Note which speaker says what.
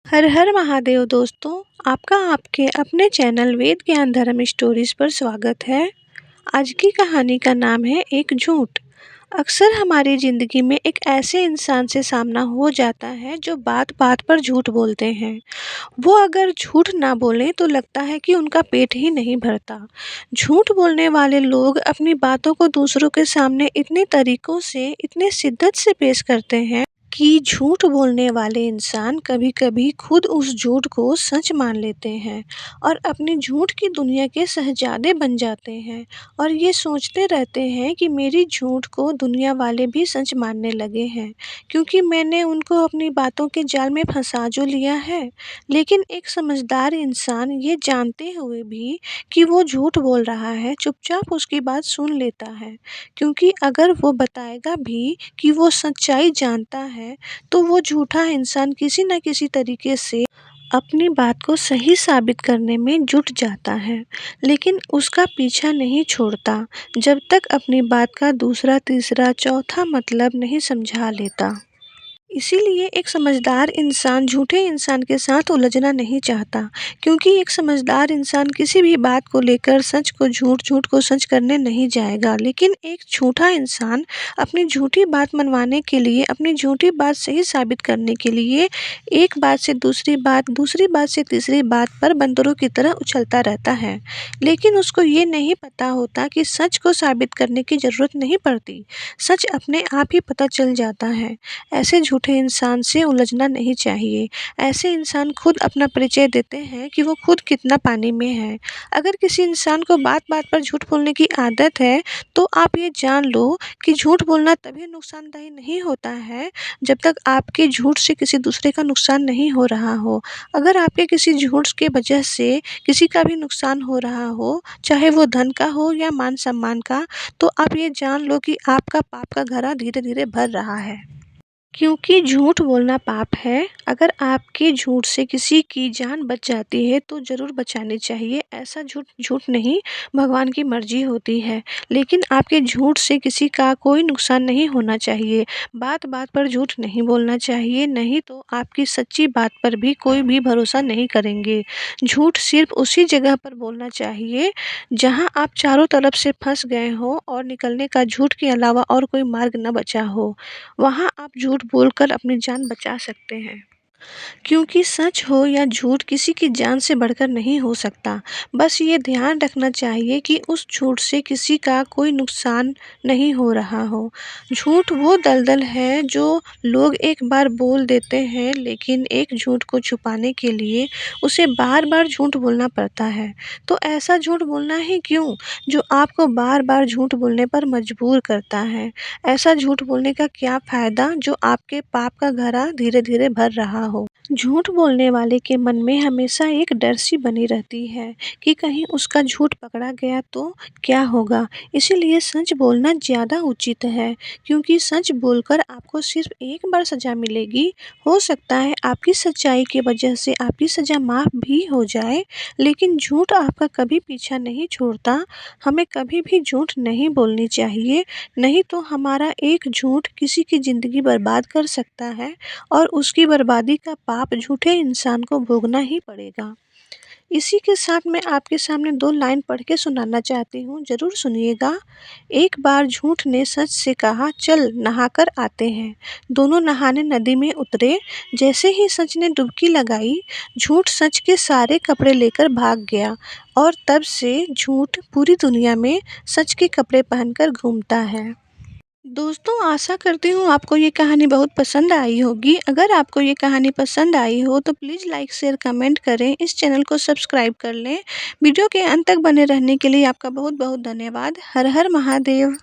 Speaker 1: हर हर महादेव दोस्तों, आपका आपके अपने चैनल वेद ज्ञान धर्म स्टोरीज पर स्वागत है। आज की कहानी का नाम है एक झूठ। अक्सर हमारी ज़िंदगी में एक ऐसे इंसान से सामना हो जाता है जो बात बात पर झूठ बोलते हैं। वो अगर झूठ ना बोलें तो लगता है कि उनका पेट ही नहीं भरता। झूठ बोलने वाले लोग अपनी बातों को दूसरों के सामने इतने तरीकों से, इतने शिद्दत से पेश करते हैं कि झूठ बोलने वाले इंसान कभी-कभी खुद उस झूठ को सच मान लेते हैं और अपनी झूठ की दुनिया के शहजादे बन जाते हैं और ये सोचते रहते हैं कि मेरी झूठ को दुनिया वाले भी सच मानने लगे हैं, क्योंकि मैंने उनको अपनी बातों के जाल में फंसा जो लिया है। लेकिन एक समझदार इंसान ये जानते हुए भी कि वो झूठ बोल रहा है, चुपचाप उसकी बात सुन लेता है, क्योंकि अगर वो बताएगा भी कि वो सच्चाई जानता है, तो वो झूठा इंसान किसी न किसी तरीके से अपनी बात को सही साबित करने में जुट जाता है, लेकिन उसका पीछा नहीं छोड़ता जब तक अपनी बात का दूसरा, तीसरा, चौथा मतलब नहीं समझा लेता। इसीलिए एक समझदार इंसान झूठे इंसान के साथ उलझना नहीं चाहता, क्योंकि एक समझदार इंसान किसी भी बात को लेकर सच को झूठ, झूठ को सच करने नहीं जाएगा। लेकिन एक झूठा इंसान अपनी झूठी बात मनवाने के लिए, अपनी झूठी बात सही साबित करने के लिए एक बात से दूसरी बात, दूसरी बात से तीसरी बात पर बंदरों की तरह उछलता रहता है। लेकिन उसको ये नहीं पता होता कि सच को साबित करने की ज़रूरत नहीं पड़ती, सच अपने आप ही पता चल जाता है। ऐसे झूठे इंसान से उलझना नहीं चाहिए। ऐसे इंसान खुद अपना परिचय देते हैं कि वो खुद कितना पानी में है। अगर किसी इंसान को बात-बात पर झूठ बोलने की आदत है, तो आप ये जान लो कि झूठ बोलना तभी नुकसानदायी नहीं होता है, जब तक आपके झूठ से किसी दूसरे का नुकसान नहीं हो रहा हो। अगर आपके किसी झूठ के वजह से किसी का भी नुकसान हो रहा हो, चाहे वो धन का हो या मान-सम्मान का, तो आप ये जान लो कि आपका पाप का घड़ा धीरे-धीरे भर रहा है। क्योंकि झूठ बोलना पाप है। अगर आपके झूठ से किसी की जान बच जाती है तो ज़रूर बचानी चाहिए। ऐसा झूठ नहीं, भगवान की मर्ज़ी होती है। लेकिन आपके झूठ से किसी का कोई नुकसान नहीं होना चाहिए। बात-बात पर झूठ नहीं बोलना चाहिए, नहीं तो आपकी सच्ची बात पर भी कोई भी भरोसा नहीं करेंगे। झूठ सिर्फ़ उसी जगह पर बोलना चाहिए जहाँ आप चारों तरफ से फँस गए हों और निकलने का झूठ के अलावा और कोई मार्ग न बचा हो। वहाँ आप झूठ बोलकर अपनी जान बचा सकते हैं। क्योंकि सच हो या झूठ किसी की जान से बढ़कर नहीं हो सकता। बस ये ध्यान रखना चाहिए कि उस झूठ से किसी का कोई नुकसान नहीं हो रहा हो। झूठ वो दलदल है जो लोग एक बार बोल देते हैं, लेकिन एक झूठ को छुपाने के लिए उसे बार-बार झूठ बोलना पड़ता है। तो ऐसा झूठ बोलना ही क्यों, जो आपको बार-बार झूठ बोलने पर मजबूर करता है। ऐसा झूठ बोलने का क्या फ़ायदा जो आपके पाप का घड़ा धीरे-धीरे भर रहा हो। झूठ बोलने वाले के मन में हमेशा एक डर सी बनी रहती है कि कहीं उसका झूठ पकड़ा गया तो क्या होगा। इसीलिए सच बोलना ज़्यादा उचित है, क्योंकि सच बोलकर आपको सिर्फ एक बार सज़ा मिलेगी। हो सकता है आपकी सच्चाई की वजह से आपकी सज़ा माफ़ भी हो जाए, लेकिन झूठ आपका कभी पीछा नहीं छोड़ता। हमें कभी भी झूठ नहीं बोलनी चाहिए, नहीं तो हमारा एक झूठ किसी की ज़िंदगी बर्बाद कर सकता है और उसकी बर्बादी का पाप झूठे इंसान को भोगना ही पड़ेगा। इसी के साथ मैं आपके सामने 2 लाइन पढ़ के सुनाना चाहती हूँ, ज़रूर सुनिएगा। एक बार झूठ ने सच से कहा, चल नहाकर आते हैं। दोनों नहाने नदी में उतरे। जैसे ही सच ने डुबकी लगाई, झूठ सच के सारे कपड़े लेकर भाग गया और तब से झूठ पूरी दुनिया में सच के कपड़े पहनकर घूमता है। दोस्तों, आशा करती हूँ आपको ये कहानी बहुत पसंद आई होगी। अगर आपको ये कहानी पसंद आई हो तो प्लीज़ लाइक, शेयर, कमेंट करें। इस चैनल को सब्सक्राइब कर लें। वीडियो के अंत तक बने रहने के लिए आपका बहुत-बहुत धन्यवाद। हर हर महादेव।